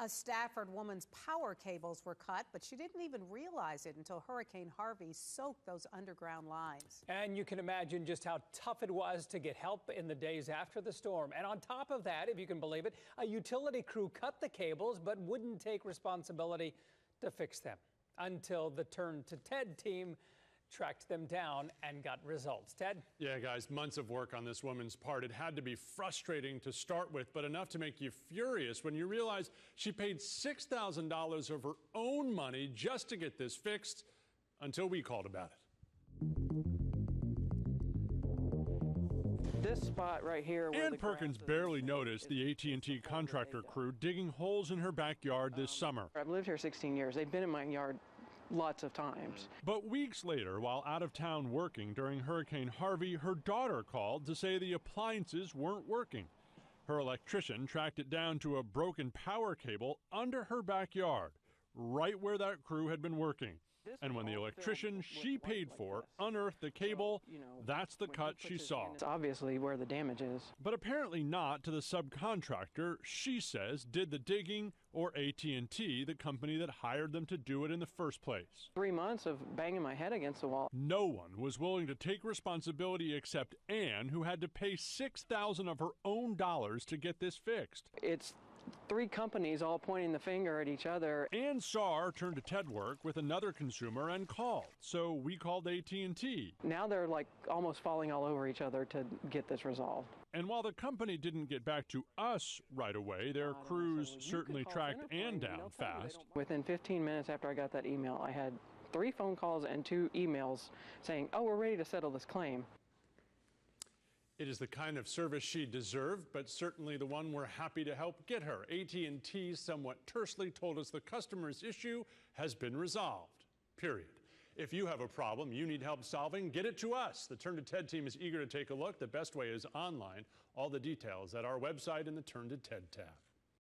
A Stafford woman's power cables were cut, but she didn't even realize it until Hurricane Harvey soaked those underground lines. And you can imagine just how tough it was to get help in the days after the storm. And on top of that, if you can believe it, a utility crew cut the cables but wouldn't take responsibility to fix them until the Turn to Ted team tracked them down and got results. Ted? Yeah, guys, months of work on this woman's part. It had to be frustrating to start with, but enough to make you furious when you realize she paid $6,000 of her own money just to get this fixed until we called about it. This spot right here. Ann Perkins barely noticed the AT&T contractor crew digging holes in her backyard this summer. I've lived here 16 years. They've been in my yard lots of times. But weeks later, while out of town working during Hurricane Harvey, her daughter called to say the appliances weren't working. Her electrician tracked it down to a broken power cable under her backyard, right where that crew had been working. And when the electrician she paid for unearthed the cable, that's the cut she saw. It's obviously where the damage is. But apparently not to the subcontractor she says did the digging, or AT&T, the company that hired them to do it in the first place. 3 months of banging my head against the wall. No one was willing to take responsibility except Ann, who had to pay $6,000 of her own dollars to get this fixed. It's 3 companies all pointing the finger at each other. Ann saw our Turn to Ted work with another consumer and called, so we called AT&T. Now they're like almost falling all over each other to get this resolved. And while the company didn't get back to us right away, their crews certainly tracked Ann down fast. Within 15 minutes after I got that email, I had 3 phone calls and 2 emails saying, "Oh, we're ready to settle this claim." It is the kind of service she deserved, but certainly the one we're happy to help get her. AT&T somewhat tersely told us the customer's issue has been resolved, period. If you have a problem you need help solving, get it to us. The Turn to Ted team is eager to take a look. The best way is online. All the details at our website in the Turn to Ted tab.